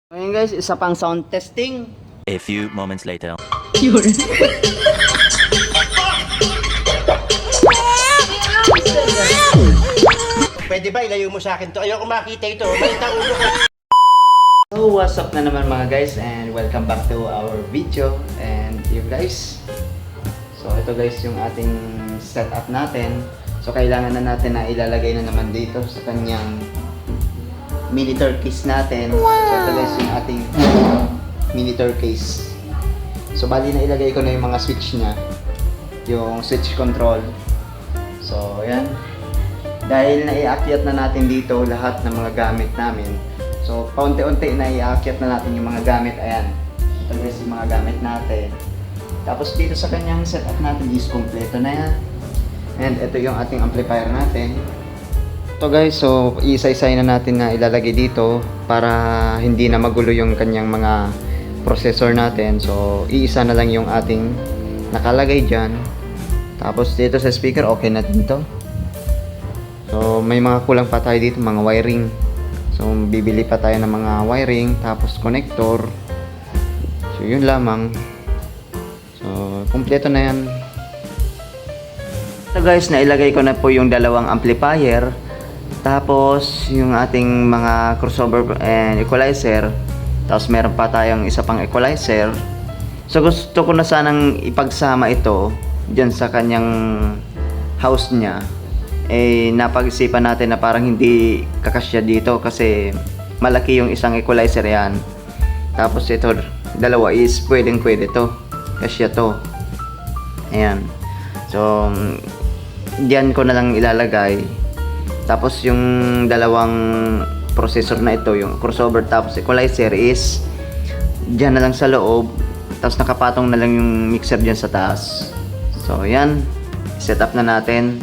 Ngayon guys, isa pang sound testing. A few moments later. Yun. Pwede ba ilayo mo sa akin to? Ayoko makita ito. Balik ang ulo ko. So what's up na naman mga guys, and welcome back to our video. And you guys, so ito guys yung ating setup natin. So kailangan na natin na ilalagay na naman dito sa kanyang monitor case natin. So ito guys yung ating monitor case. So bali na ilagay ko na yung mga switch niya, yung switch control. So yan, dahil naiakyat na natin dito lahat ng mga gamit namin. So paunti-unti na iaakyat na natin yung mga gamit. Ayan, ito guys yung mga gamit natin. Tapos dito sa kanyang setup natin is kompleto na yan. And ito yung ating amplifier natin. Ito guys, so isa-isay na natin na ilalagay dito para hindi na magulo yung kanyang mga processor natin. So iisa na lang yung ating nakalagay dyan. Tapos dito sa speaker, okay na din to. So may mga kulang pa tayo dito, mga wiring. So bibili pa tayo ng mga wiring, tapos connector. So yun lamang. So kumpleto na yan. So guys, nailagay ko na po yung dalawang amplifier. Tapos yung ating mga crossover and equalizer. Tapos meron pa tayong isa pang equalizer. So gusto ko na sanang ipagsama ito dyan sa kanyang house niya. Eh napag-isipan natin na parang hindi kakasya dito kasi malaki yung isang equalizer yan. Tapos ito, dalawa is pwede to. Kasya to. Ayan. So diyan ko na lang ilalagay. Tapos yung dalawang processor na ito, yung crossover tapos equalizer is diyan na lang sa loob. Tapos nakapatong na lang yung mixer diyan sa taas. So yan, set up na natin.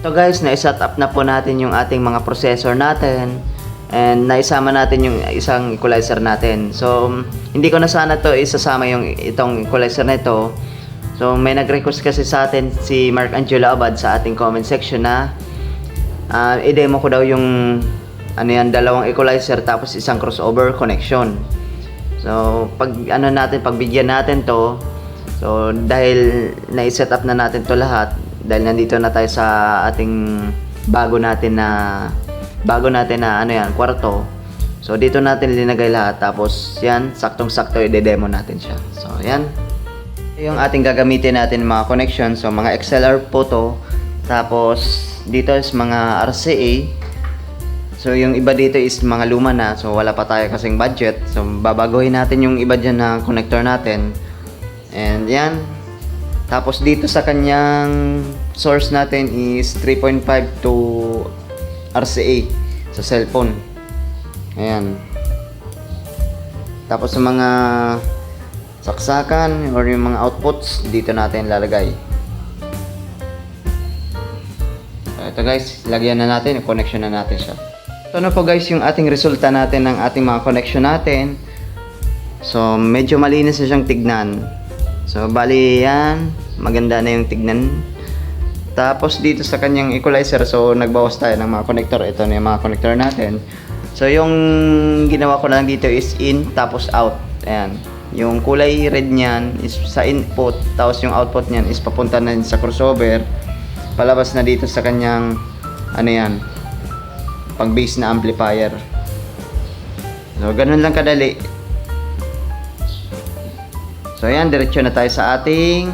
So guys, na-set up na po natin yung ating mga processor natin and naisama natin yung isang equalizer natin. So hindi ko na sana to isasama yung itong equalizer na ito. So may nag-request kasi sa atin si Mark Angelo Abad sa ating comment section na i-demo ko daw yung ano yan, dalawang equalizer tapos isang crossover connection. So pag ano natin, pagbigyan natin to, so dahil na-set up na natin to lahat, dahil nandito na tayo sa ating bago natin na ano yan, kwarto. So dito natin linagay lahat, tapos yan, saktong-sakto i-demo natin siya. So yan, yung ating gagamitin natin mga connection. So mga XLR po to, tapos dito is mga RCA. So yung iba dito is mga luma na, so wala pa tayo kasing budget. So babaguhin natin yung iba dyan na connector natin. And yan. Tapos dito sa kanyang source natin is 3.5 to RCA sa cellphone. Ayan. Tapos sa mga saksakan or yung mga outputs, dito natin lalagay. So ito guys, lagyan na natin, connection na natin siya. Ito na po guys yung ating resulta natin ng ating mga connection natin. So medyo malinis na siyang tignan. So bali yan, maganda na yung tignan. Tapos dito sa kanyang equalizer, so nagbawas tayo ng mga connector. Ito na yung mga connector natin. So yung ginawa ko lang dito is in tapos out. Ayan, yung kulay red niyan is sa input, tapos yung output niyan is papunta na sa crossover, palabas na dito sa kanyang ano yan, pang base na amplifier. So ganun lang kadali. So ayan, diretso na tayo sa ating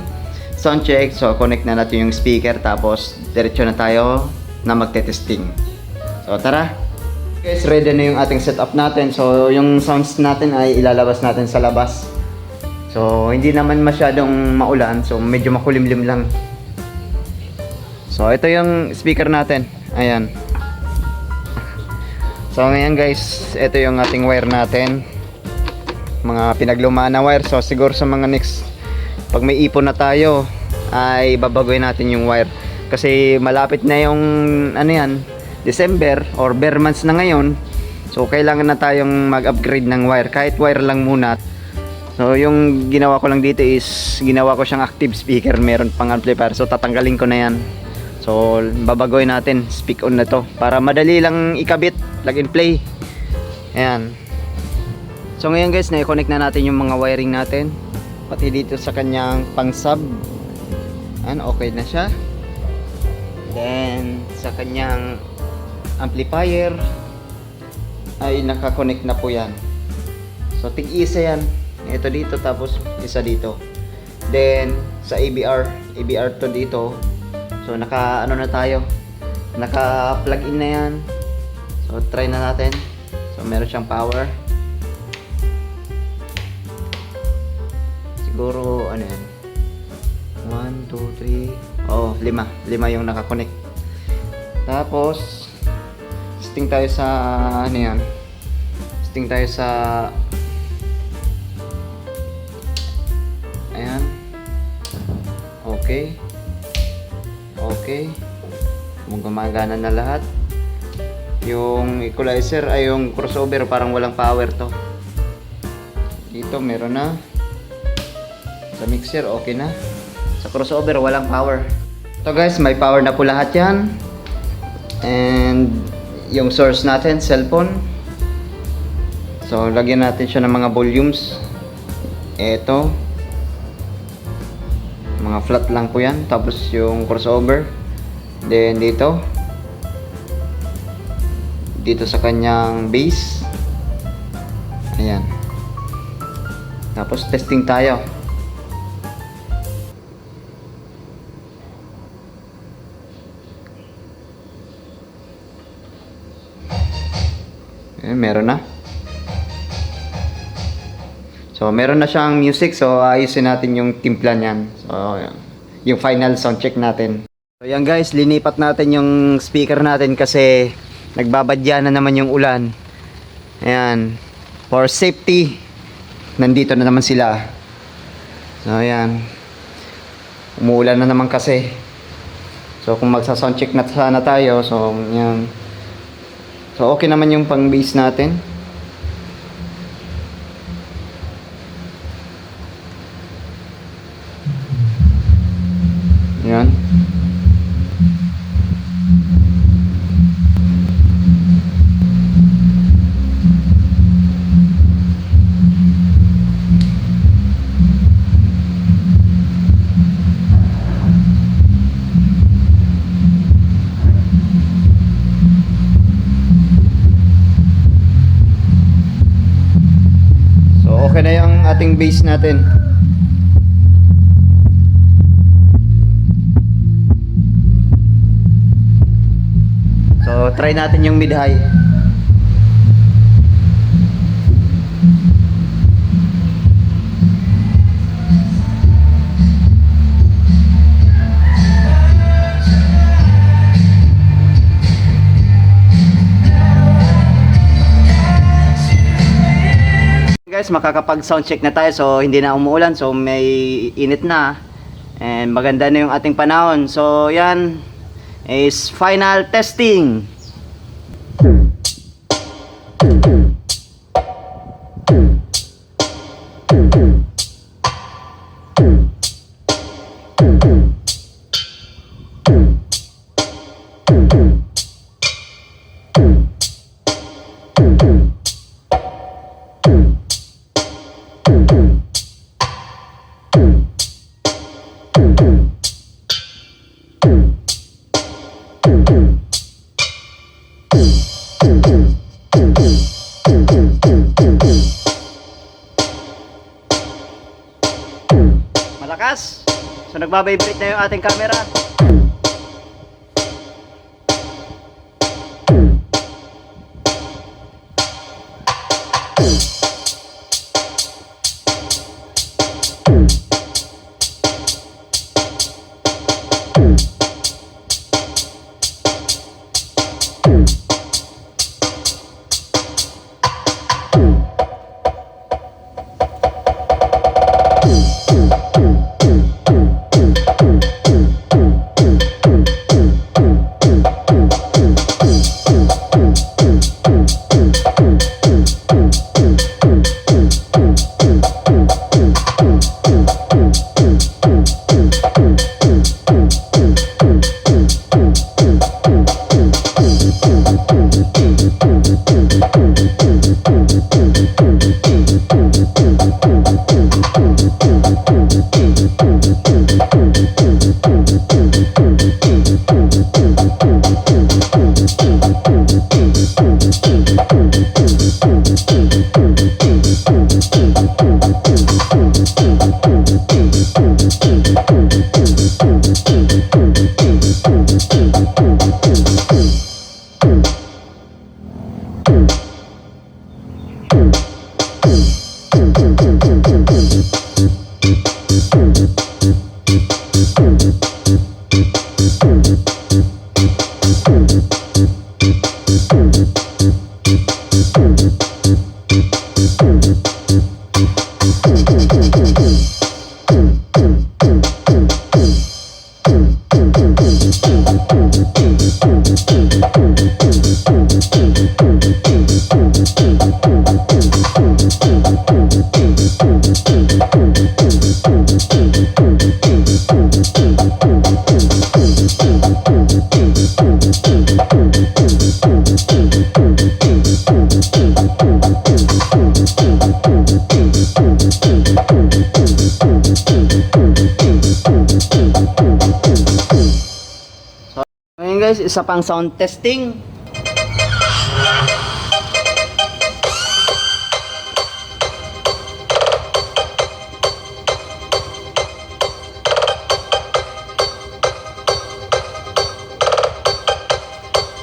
sound check. So connect na natin yung speaker, tapos diretso na tayo na magte-testing. So tara. Guys, ready na yung ating setup natin. So yung sounds natin ay ilalabas natin sa labas. So hindi naman masyadong maulan, so medyo makulimlim lang. So ito yung speaker natin. Ayan. So ngayon guys, ito yung ating wire natin. Mga pinaglumaan na wire. So siguro sa mga next, pag may ipon na tayo, ay babaguhin natin yung wire. Kasi malapit na yung ano yan, December or bare months na ngayon. So kailangan na tayong mag-upgrade ng wire. Kahit wire lang muna. So yung ginawa ko lang dito is, ginawa ko siyang active speaker. Meron pang amplifier. So tatanggalin ko na yan. So babaguhin natin, speak on na to. Para madali lang ikabit, plug and play. Ayan. So ngayon guys, na-connect na natin yung mga wiring natin. Pati dito sa kanyang pang sub. Ayan, okay na siya. Then sa kanyang amplifier ay nakakonect na po yan. So tig-isa yan. Ito dito, tapos isa dito. Then sa ABR to dito. So naka ano na tayo, naka plug in na yan. So try na natin. So meron siyang power. Siguro ano yan, 1, 2, 3, oh 5 yung nakakonect. Tapos testing tayo sa ano yan, testing tayo sa ayan. Okay, gumagana na lahat. Yung equalizer ay yung crossover, parang walang power to. Dito meron na. Sa mixer okay na. Sa crossover walang power. So guys, may power na po lahat yan. And yung source natin, cellphone. So lagyan natin siya ng mga volumes. Ito, mga flat lang po yan. Tapos yung crossover. Then dito sa kanyang base. Ayan. Tapos testing tayo. Meron na. So meron na siyang music. So ayusin natin yung timpla niyan. So yung final sound check natin. So yan guys, linipat natin yung speaker natin kasi nagbabadya na naman yung ulan. Ayan. For safety, nandito na naman sila. So ayan. Umuulan na naman kasi. So kung magsa-sound check na sana tayo, so yan. So okay naman yung pang bass natin. Yan. Okay na yung ating base natin. So try natin yung mid high. Guys, makakapag sound check na tayo, so hindi na umuulan, so may init na and maganda na yung ating panahon. So yan is final testing. Malakas. So nagbabibrate na yung ating camera. Ngayon guys, isa pang sound testing.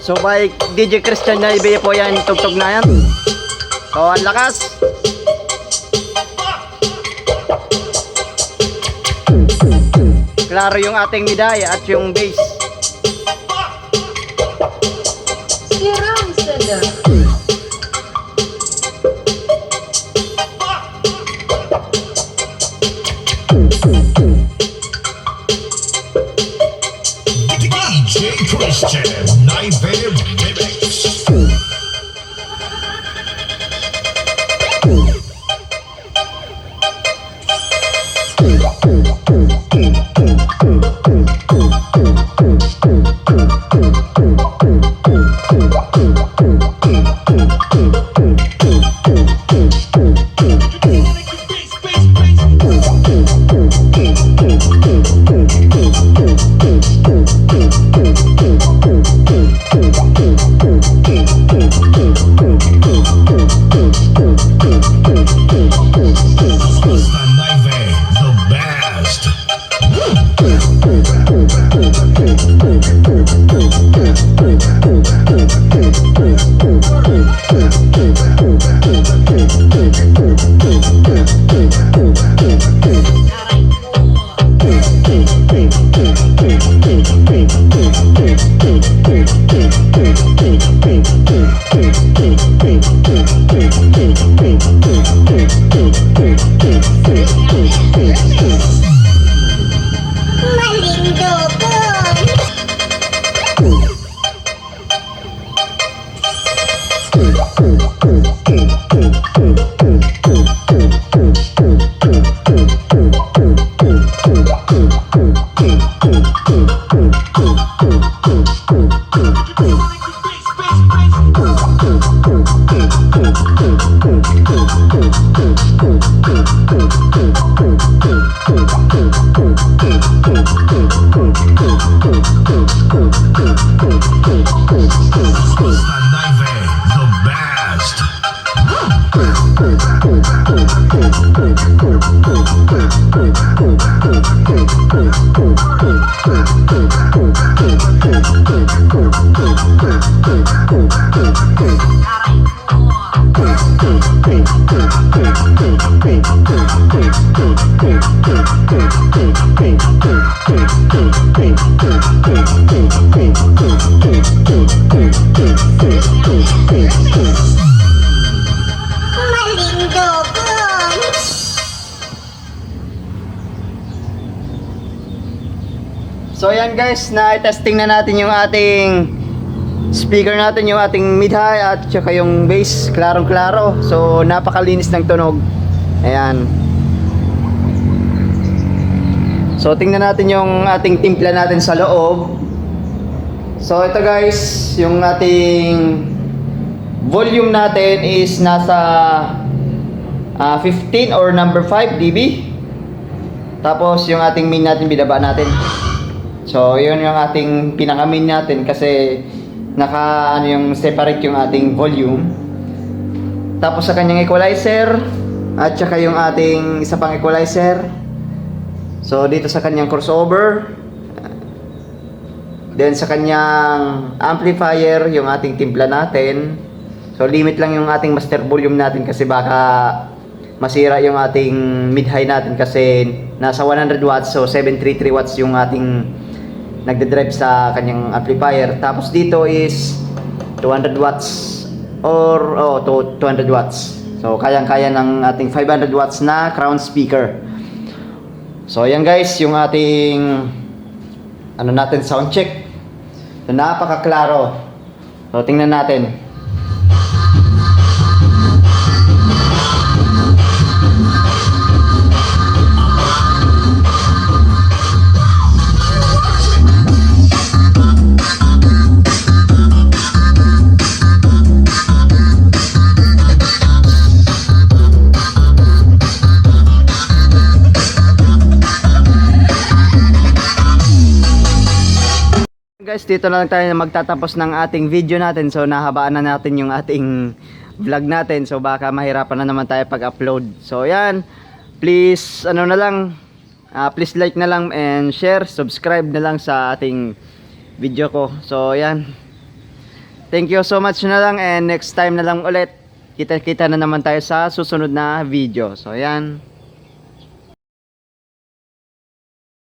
So by DJ Christian na ibigay po yan, tugtog na yan. So ang lakas. Klaro yung ating midaya at yung bass. Sirang sada. DJ Christian Nightmare Remix. So ayan guys, na-testing na natin yung ating speaker natin, yung ating mid-high at saka yung bass, klarong-klaro. So napakalinis ng tunog. Ayan. So tingnan natin yung ating timpla natin sa loob. So ito guys, yung ating volume natin is nasa 15 or number 5 dB. Tapos yung ating main natin binaba natin. So yun yung ating pinaka main natin kasi naka ano yung separate yung ating volume. Tapos sa kanyang equalizer at saka yung ating isa pang equalizer. So dito sa kanyang crossover. Then sa kanyang amplifier yung ating timpla natin. So limit lang yung ating master volume natin kasi baka masira yung ating mid-high natin kasi nasa 100 watts, so 733 watts yung ating nagde-drive sa kanyang amplifier. Tapos dito is 200 watts or 200 watts. So kayang-kaya ng ating 500 watts na crown speaker. So ayan guys, yung ating ano natin sound check. So napakaklaro. So tingnan natin. guys, dito na lang tayo magtatapos ng ating video natin. So nahabaan na natin yung ating vlog natin. So baka mahirapan na naman tayo pag-upload. So yan, please ano na lang, please like na lang and share, subscribe na lang sa ating video ko. So yan, thank you so much na lang and next time na lang ulit. Kita-kita na naman tayo sa susunod na video. So yan.